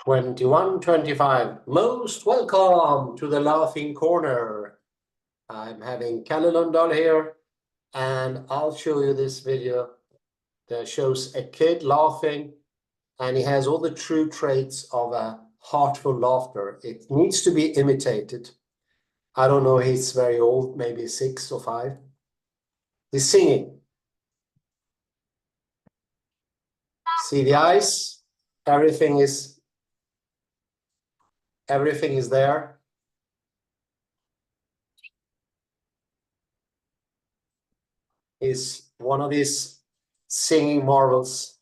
2125. Most welcome to the Laughing Corner. I'm having Kalle Lundahl here, and I'll show you this video that shows a kid laughing, and he has all the true traits of a heartful laughter. It needs to be imitated. I don't know, he's very old, maybe 6 or 5. He's singing. See the eyes? Everything is there. Is one of these singing marvels.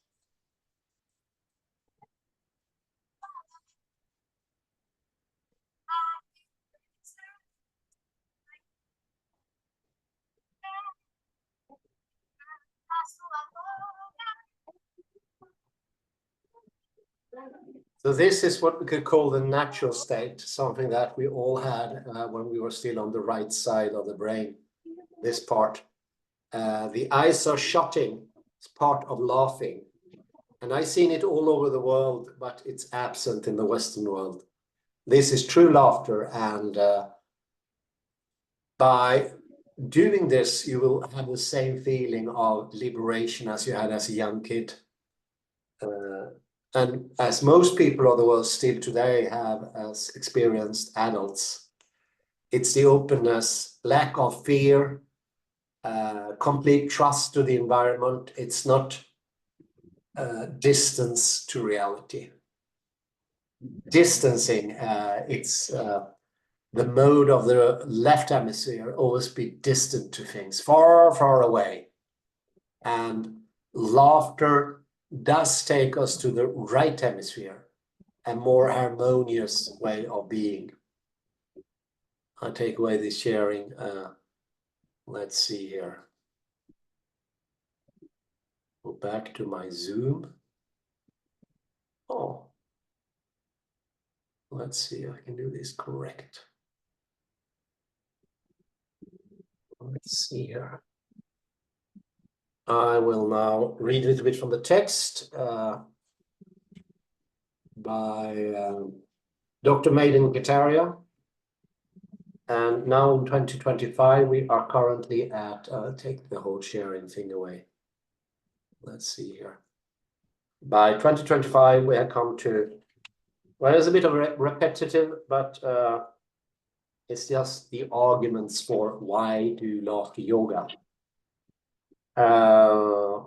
So this is what we could call the natural state, something that we all had when we were still on the right side of the brain, this part. The eyes are shutting, it's part of laughing. And I've seen it all over the world, but it's absent in the Western world. This is true laughter, and by doing this, you will have the same feeling of liberation as you had as a young kid. And as most people of the world still today have as experienced adults, it's the openness, lack of fear, complete trust to the environment. It's not distance to reality. Distancing, it's the mode of the left hemisphere, always be distant to things, far, far away. And laughter does take us to the right hemisphere, a more harmonious way of being. I'll take away this sharing. Let's see here. Go back to my Zoom. Oh, let's see if I can do this correct. Let's see here. I will now read a little bit from the text by Dr. Maiden Getaria. And now in 2025, we are currently at, take the whole sharing thing away. Let's see here. By 2025, we have come to, well, it's a bit of repetitive, but it's just the arguments for why do laughter yoga. The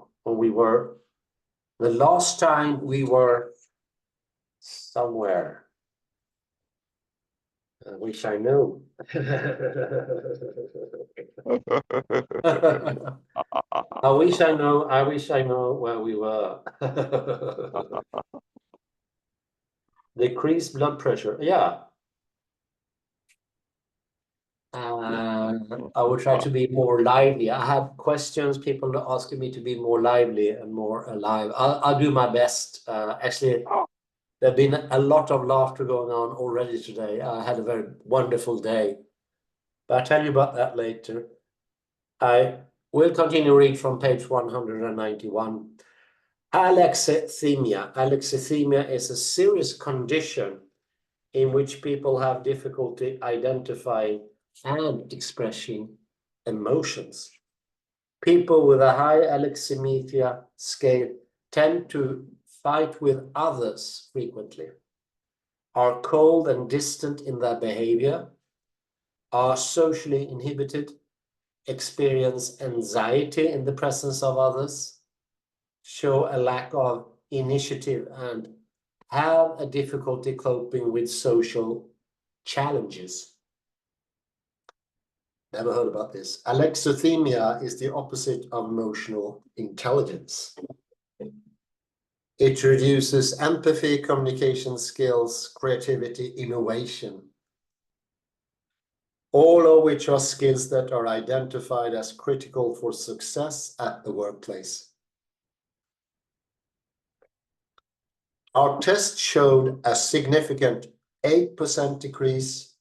last time we were somewhere. I wish I knew. I wish I know where we were. Decreased blood pressure, yeah. I will try to be more lively. I have questions, people are asking me to be more lively and more alive. I'll do my best. Actually, there's been a lot of laughter going on already today. I had a very wonderful day, but I'll tell you about that later. I will continue to read from page 191. Alexithymia. Alexithymia is a serious condition in which people have difficulty identifying and expressing emotions. People with a high alexithymia scale tend to fight with others frequently, are cold and distant in their behavior, are socially inhibited, experience anxiety in the presence of others, show a lack of initiative, and have a difficulty coping with social challenges. Never heard about this. Alexithymia is the opposite of emotional intelligence. It reduces empathy, communication skills, creativity, innovation, all of which are skills that are identified as critical for success at the workplace. Our test showed a significant 8% decrease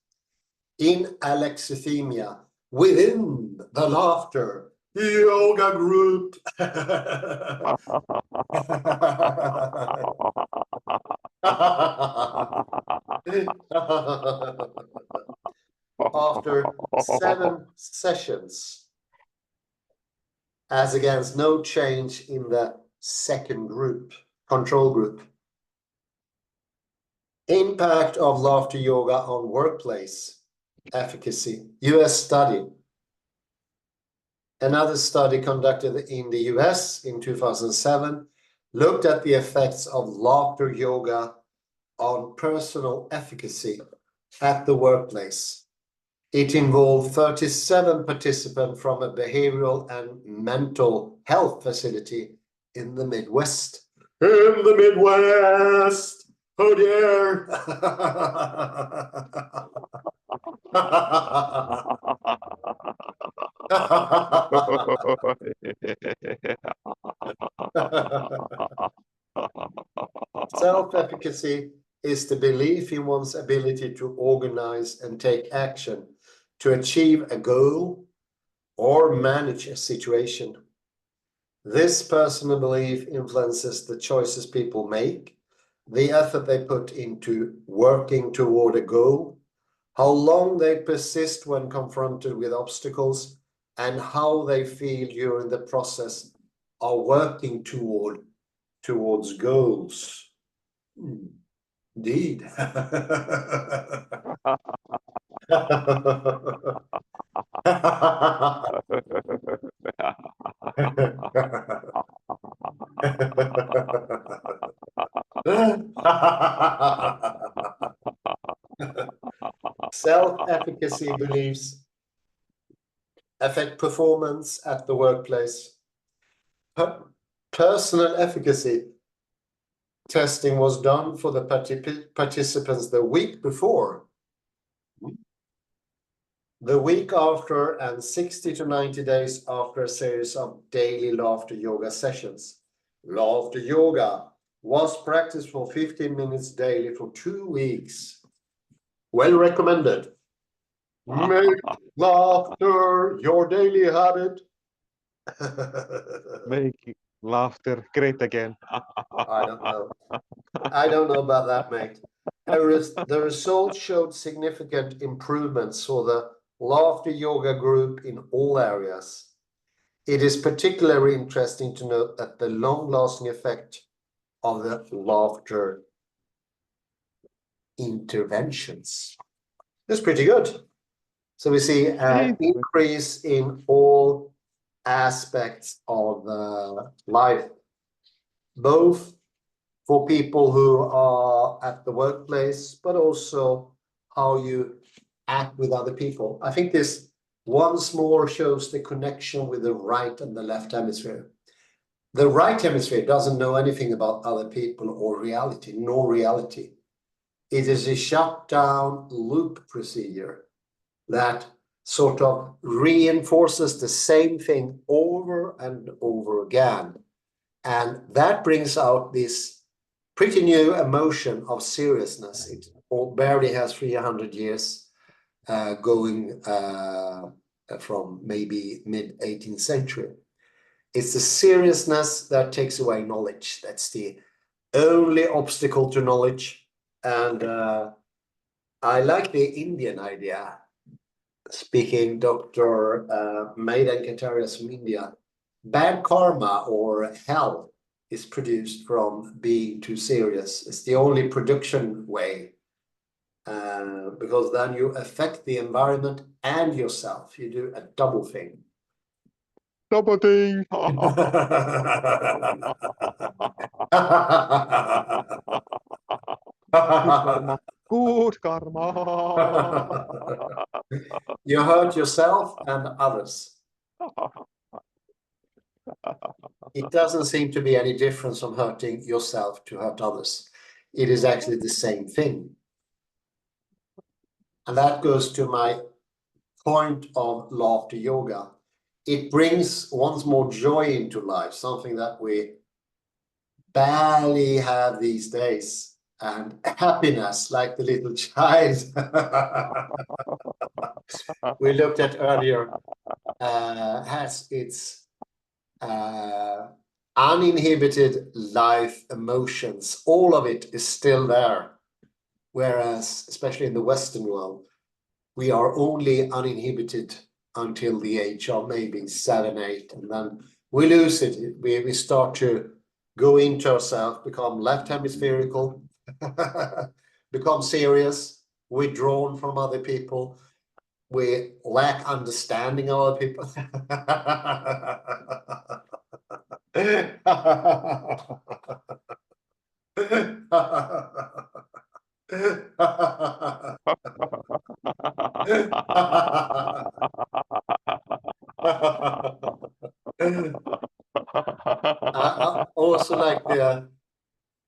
in alexithymia within the laughter yoga group. After 7 sessions, as against no change in the second group, control group. Impact of laughter yoga on workplace efficacy. US study. Another study conducted in the US in 2007 looked at the effects of laughter yoga on personal efficacy at the workplace. It involved 37 participants from a behavioral and mental health facility in the Midwest. In the Midwest! Oh dear! Self-efficacy is the belief in one's ability to organize and take action to achieve a goal or manage a situation. This personal belief influences the choices people make, the effort they put into working toward a goal, how long they persist when confronted with obstacles, and how they feel during the process of working towards goals. Indeed. Self-efficacy beliefs affect performance at the workplace. Personal efficacy testing was done for the participants the week before, the week after, and 60 to 90 days after a series of daily laughter yoga sessions. Laughter yoga was practiced for 15 minutes daily for 2 weeks. Well recommended. Make laughter your daily habit. Make laughter great again. I don't know. I don't know about that, mate. The results showed significant improvements for the laughter yoga group in all areas. It is particularly interesting to note that the long-lasting effect of the laughter interventions is pretty good. So we see an increase in all aspects of life, both for people who are at the workplace, but also how you act with other people. I think this once more shows the connection with the right and the left hemisphere. The right hemisphere doesn't know anything about other people or reality, nor reality. It is a shutdown loop procedure that sort of reinforces the same thing over and over again. And that brings out this pretty new emotion of seriousness. It barely has 300 years going from maybe mid-18th century. It's the seriousness that takes away knowledge. That's the only obstacle to knowledge. And I like the Indian idea. Speaking Dr. Maidan Kataria from India, bad karma or hell is produced from being too serious. It's the only production way, because then you affect the environment and yourself. You do a double thing. Double thing. Good karma. You hurt yourself and others. It doesn't seem to be any difference from hurting yourself to hurt others. It is actually the same thing. And that goes to my point of laughter yoga. It brings once more joy into life, something that we barely have these days, and happiness, like the little child we looked at earlier, has its uninhibited life emotions. All of it is still there. whereas, especially in the Western world, we are only uninhibited until the age of maybe 7, 8, and then we lose it. We start to go into ourselves, become left hemispherical, become serious, withdrawn from other people. We lack understanding of other people. I also like the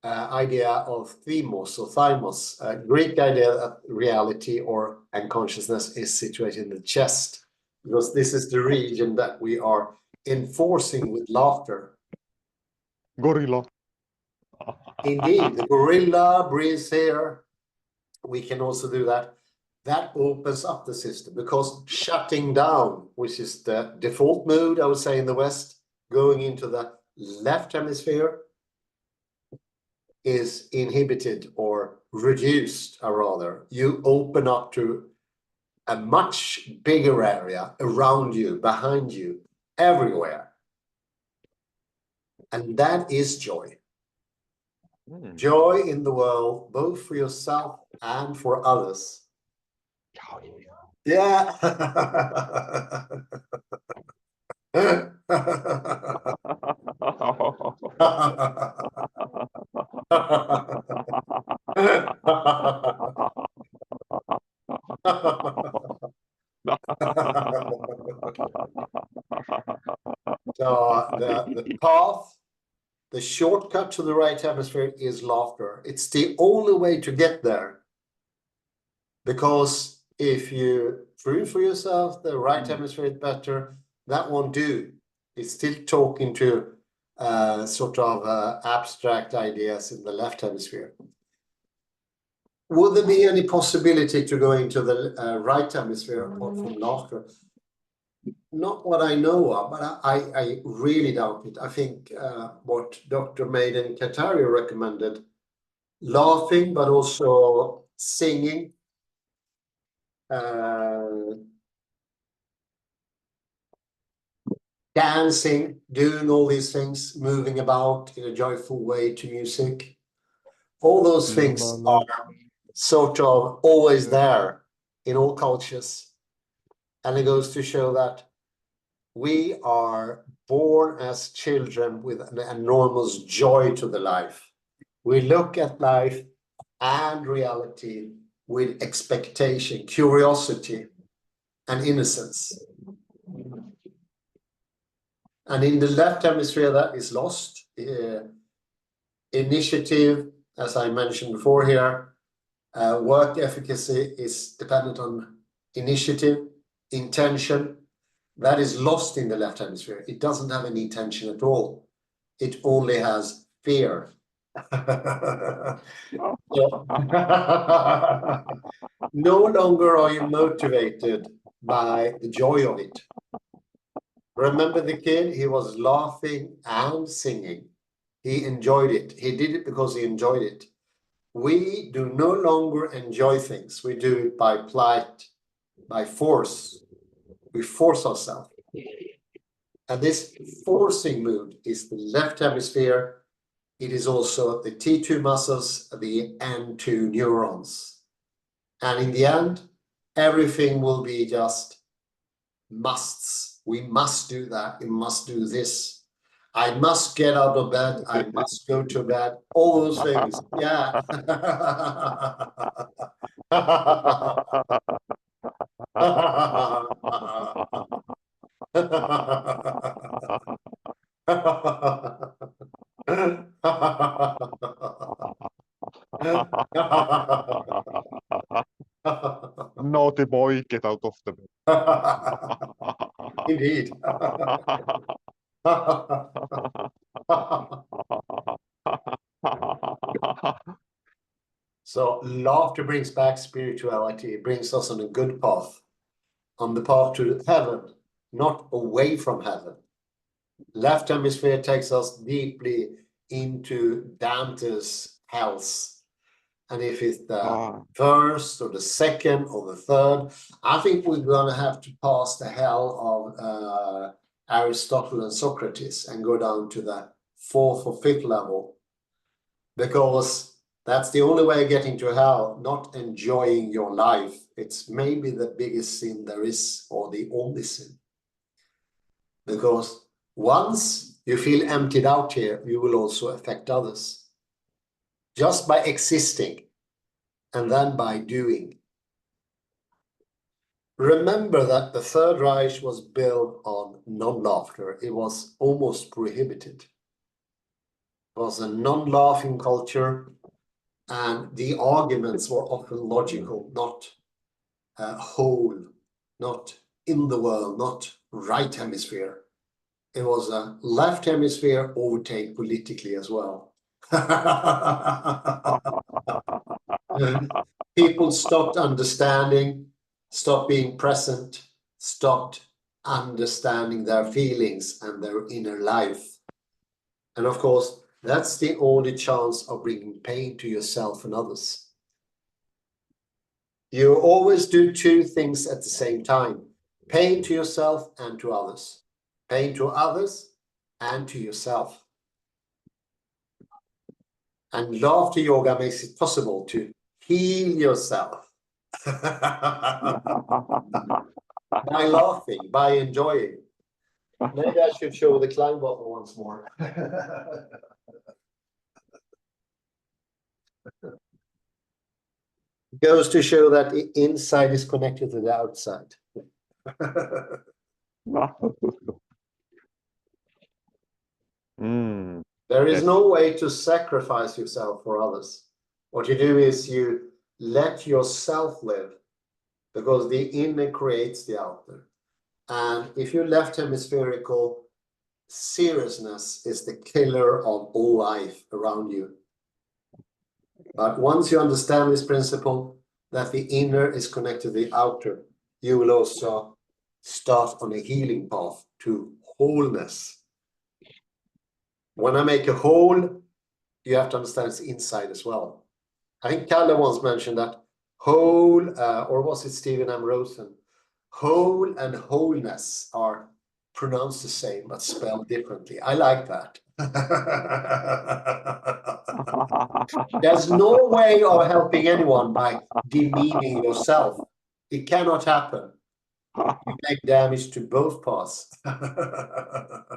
idea of themos or thymos. Greek idea that reality or unconsciousness is situated in the chest, because this is the region that we are enforcing with laughter. Gorilla. Indeed, the gorilla breathes here. We can also do that. That opens up the system, because shutting down, which is the default mode, I would say, in the West, going into the left hemisphere, is inhibited or reduced, or rather, you open up to a much bigger area around you, behind you, everywhere. And that is joy. Joy in the world, both for yourself and for others. Yeah. So the path, the shortcut to the right hemisphere is laughter. It's the only way to get there. Because if you prove for yourself the right hemisphere is better, that won't do. It's still talking to sort of abstract ideas in the left hemisphere. Would there be any possibility to go into the right hemisphere apart from laughter? Not what I know of, but I really doubt it. I think what Dr. Maiden Kataria recommended, laughing, but also singing, dancing, doing all these things, moving about in a joyful way to music. All those things are sort of always there in all cultures. And it goes to show that we are born as children with an enormous joy to the life. We look at life and reality with expectation, curiosity, and innocence. And in the left hemisphere, that is lost. Initiative, as I mentioned before here, work efficacy is dependent on initiative, intention. That is lost in the left hemisphere. It doesn't have any intention at all. It only has fear. No longer are you motivated by the joy of it. Remember the kid? He was laughing and singing. He enjoyed it. He did it because he enjoyed it. We do no longer enjoy things. We do it by plight, by force. We force ourselves. And this forcing mood is the left hemisphere. It is also the T2 muscles, the N2 neurons. And in the end, everything will be just musts. We must do that. We must do this. I must get out of bed. I must go to bed. All those things. Yeah. Naughty boy, get out of the bed. Indeed. So laughter brings back spirituality. It brings us on a good path, on the path to heaven, not away from heaven. Left hemisphere takes us deeply into Dante's hells, And if it's the Ah, first or the second or the third, I think we're gonna have to pass the hell of Aristotle and Socrates and go down to the fourth or fifth level, because that's the only way of getting to hell, not enjoying your life. It's maybe the biggest sin there is, or the only sin. Because once you feel emptied out here, you will also affect others. Just by existing, and then by doing. Remember that the Third Reich was built on non-laughter. It was almost prohibited. It was a non-laughing culture, and the arguments were often logical, not whole, not in the world, not right hemisphere. It was a left hemisphere overtake politically as well. People stopped understanding, stopped being present, stopped understanding their feelings and their inner life. And of course, that's the only chance of bringing pain to yourself and others. You always do two things at the same time: pain to yourself and to others. Pain to others and to yourself. And laughter yoga makes it possible to heal yourself. By laughing, by enjoying. Maybe I should show the climb button once more. Goes to show that the inside is connected to the outside. There is Yes. no way to sacrifice yourself for others. What you do is you let yourself live, because the inner creates the outer. And if you're left hemispherical, seriousness is the killer of all life around you. But once you understand this principle, that the inner is connected to the outer, you will also start on a healing path to wholeness. When I make a whole, you have to understand it's inside as well. I think Kalle once mentioned that whole, or was it Stephen M. Rosen? Whole and wholeness are pronounced the same, but spelled differently. I like that. There's no way of helping anyone by demeaning yourself. It cannot happen. You make damage to both parts.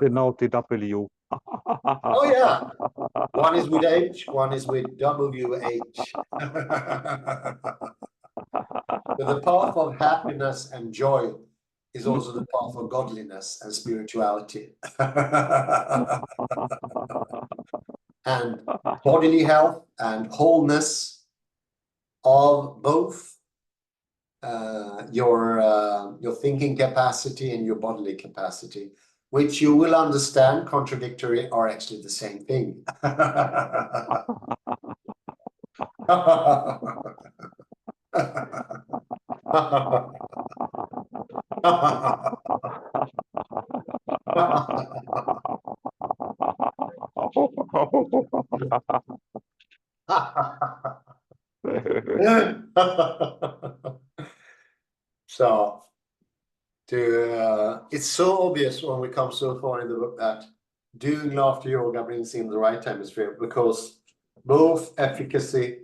Denote the W. Oh yeah. One is with H, one is with WH. But the path of happiness and joy is also the path of godliness and spirituality. And bodily health and wholeness of both your thinking capacity and your bodily capacity, which you will understand contradictory are actually the same thing. So it's so obvious when we come so far in the book that doing laughter yoga brings in the right hemisphere, because both efficacy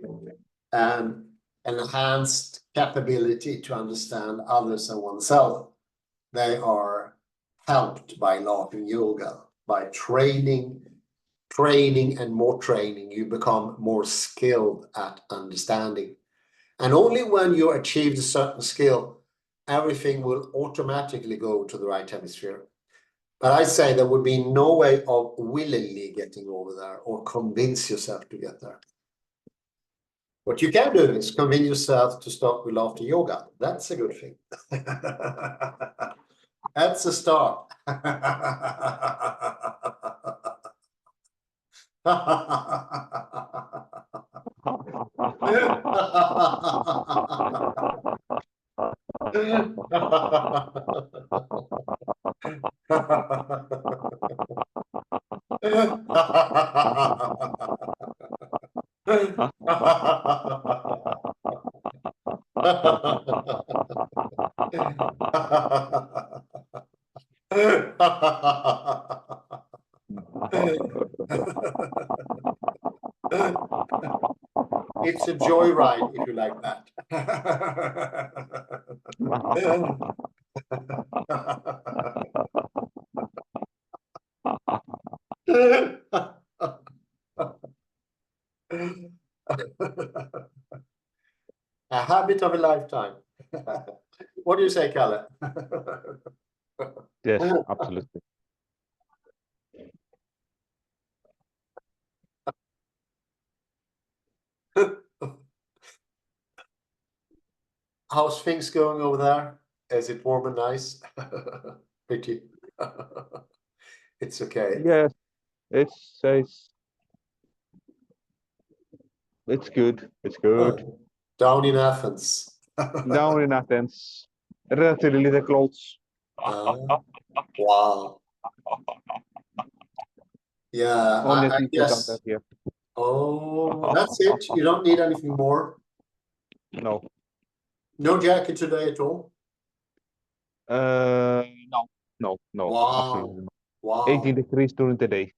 and enhanced capability to understand others and oneself, they are helped by laughing yoga. By training and more training, you become more skilled at understanding. And only when you achieve a certain skill, everything will automatically go to the right hemisphere. But I say there would be no way of willingly getting over there or convince yourself to get there. What you can do is convince yourself to start with laughter yoga. That's a good thing. That's a start. It's a joyride if you like that. A habit of a lifetime. What do you say, Kalle? Yes, absolutely. How's things going over there? Is it warm and nice? Pretty. It's okay. Yes, it's good. It's good. Down in Athens. Down in Athens, relatively little clothes. Wow. Yeah, Only a I t-shirt guess. under here. Oh, that's it. You don't need anything more. No. No jacket today at all. No. Wow. Absolutely not. Wow. 18 degrees during the day.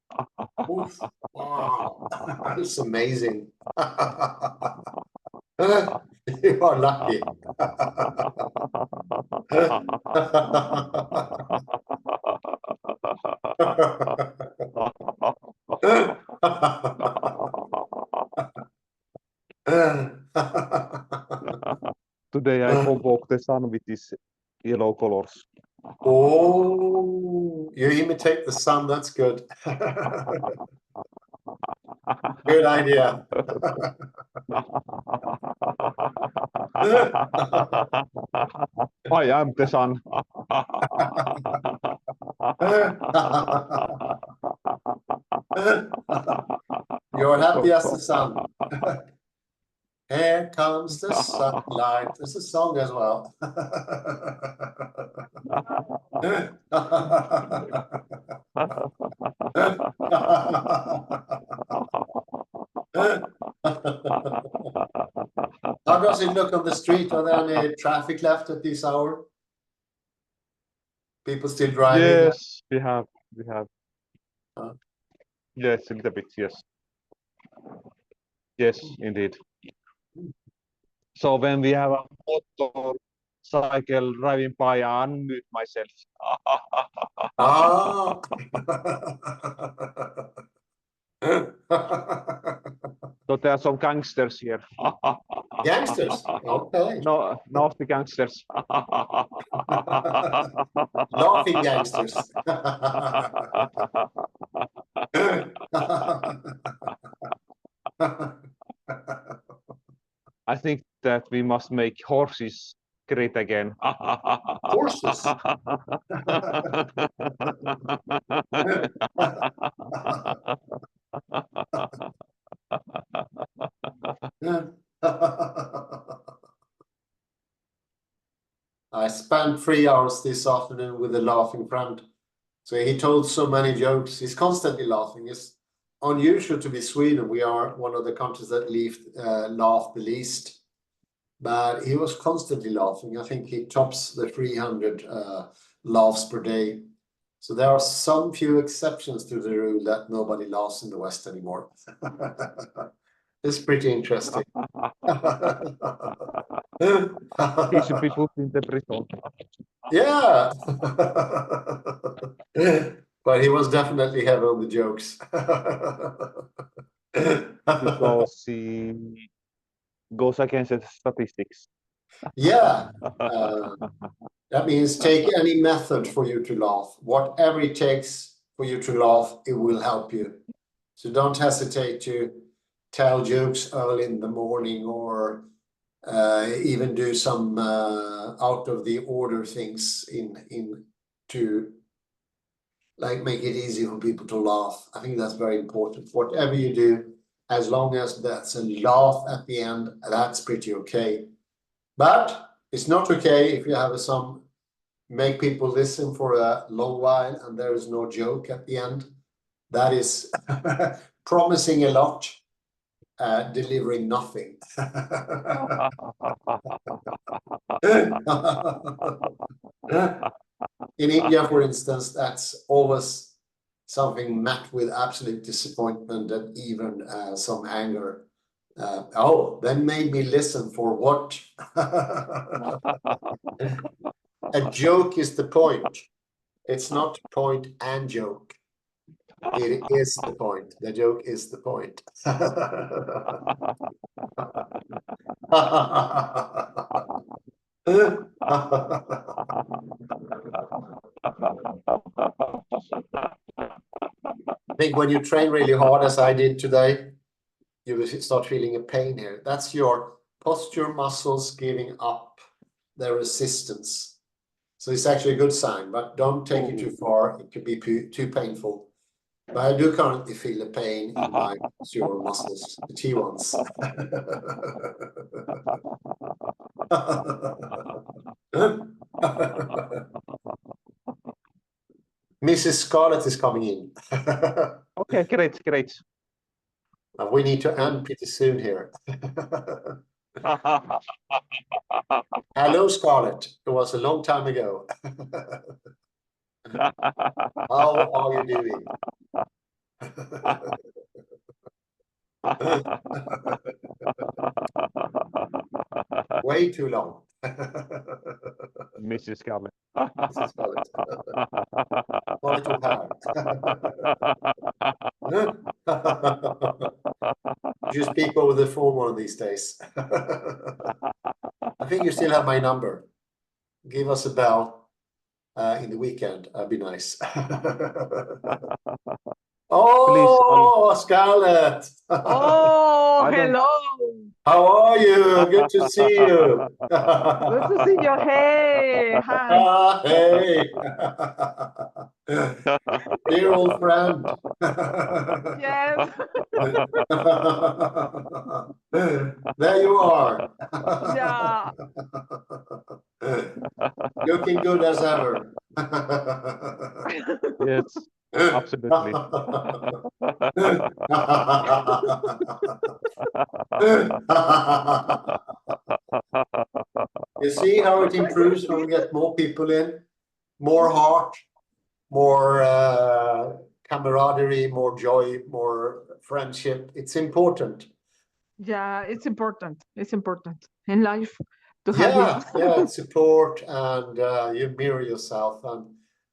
Oof. Wow. That's amazing. You are lucky. Today I provoked the sun with these yellow colors. Oh, you imitate the sun. That's good. Good idea. I am the sun. You're happy as the sun. Here comes the sunlight. There's a song as well. How does it look on the street? Are there any traffic left at this hour? People still driving? Yes, we have. Huh? Yes, a little bit, yes. Yes, indeed. So when we have a motorcycle driving by, I unmute myself. Ah. So there are some gangsters here. Gangsters. Okay. No, nasty gangsters. Laughing gangsters. I think that we must make horses great again. Horses. I spent 3 hours this afternoon with a laughing friend. So he told so many jokes. He's constantly laughing. It's unusual to be Sweden. We are one of the countries that laugh the least. But he was constantly laughing. I think he tops the 300 laughs per day. So there are some few exceptions to the rule that nobody laughs in the West anymore. It's pretty interesting. He should be put in the prison. Yeah. But he was definitely heavy on the jokes. Because he goes against the statistics. Yeah. That means take any method for you to laugh. Whatever it takes for you to laugh, it will help you. So don't hesitate to tell jokes early in the morning or even do some out of the order things in to like make it easy for people to laugh. I think that's very important. Whatever you do, as long as that's a laugh at the end, that's pretty okay. But it's not okay if you have some make people listen for a long while and there is no joke at the end. That is promising a lot. delivering nothing. In India, for instance, that's always something met with absolute disappointment and even some anger. Oh, that made me listen for what? A joke is the point. It's not point and joke. It is the point. The joke is the point. I think when you train really hard, as I did today, you will start feeling a pain here. That's your posture muscles giving up their resistance. So it's actually a good sign, but don't take it too far. It could be too painful. But I do currently feel a pain in my posterior muscles, the T1s. Mrs. Scarlett is coming in. Okay, great, great. We need to end pretty soon here. Hello, Scarlett. It was a long time ago. How are you doing? Way too long. Mrs. Scarlett. Mrs. Scarlett. Scarlett O'Hara. You speak over the phone one of these days. I think you still have my number. Give us a bell in the weekend. That'd be nice. Oh, Scarlett! Oh, hello. How are you? Good to see you. Good to see you. Hey, hi. Hey. Dear old friend. Yes. There you are. Yeah. Looking good as ever. Yes, absolutely. You see how it improves when we get more people in, more heart, more camaraderie, more joy, more friendship. It's important. Yeah, it's important. It's important in life to have this. Yeah, support, and you mirror yourself, and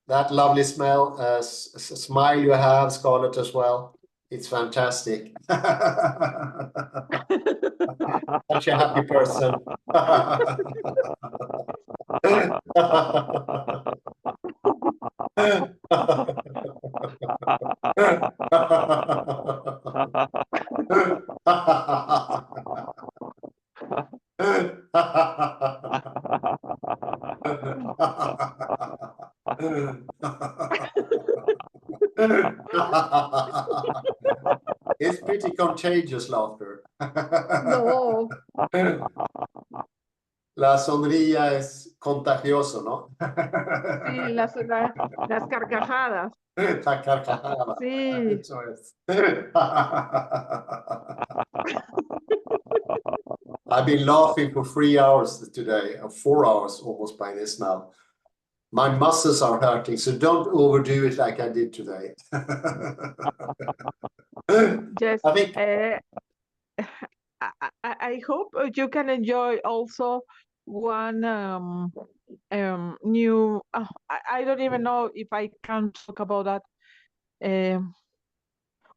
that lovely smell, smile you have, Scarlett, as well. It's fantastic. Such a happy person. It's pretty contagious laughter. No. La sonrisa es contagioso, ¿no? Sí, las carcajadas. La carcajada. Sí. Eso es. I've been laughing for 3 hours today, or 4 hours almost by this now. My muscles are hurting, so don't overdo it like I did today. Yes. I think I hope you can enjoy also one new. I don't even know if I can talk about that.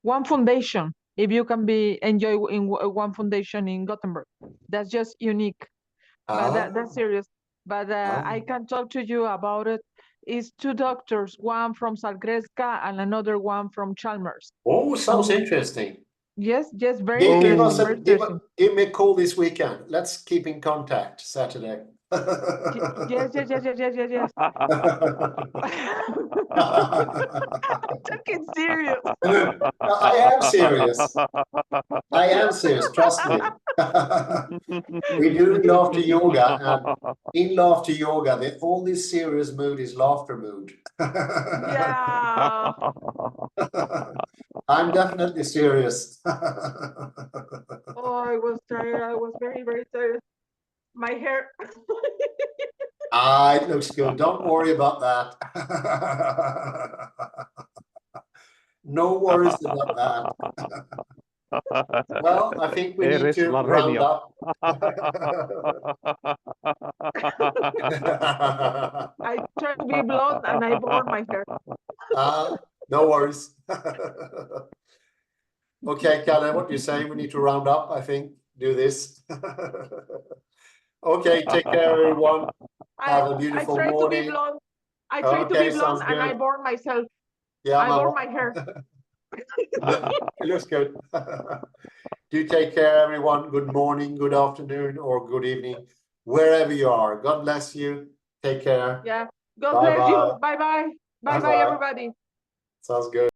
One foundation. If you can enjoy in one foundation in Gothenburg, that's just unique. But that's serious. But I can talk to you about it. It's two doctors, one from Salgreska and another one from Chalmers. Oh, sounds interesting. Yes, very Give interesting. give me a call this weekend. Let's keep in contact Saturday. Yes. I'm talking serious. I am serious. I am serious, trust me. We do laughter yoga, and in laughter yoga, the only serious mood is laughter mood. Yeah. I'm definitely serious. I was tired. I was very, very tired. My hair. It looks good. Don't worry about that. No worries about that. Well, I think we need Eres to la round regia. up. I try to be blonde and I burn my hair. No worries. Okay, Kalle, what do you say? We need to round up, I think. Do this. Okay, take care, everyone. Have a beautiful I try to be morning. blonde. I try to Okay, be blonde sounds and I good. burn myself. Yeah, I burn my hair. It looks good. Do take care, everyone. Good morning, good afternoon, or good evening, wherever you are. God bless you. Take care. Yeah. God Bye bless you. bye. Bye bye. Bye bye, Bye-bye. everybody. Sounds good.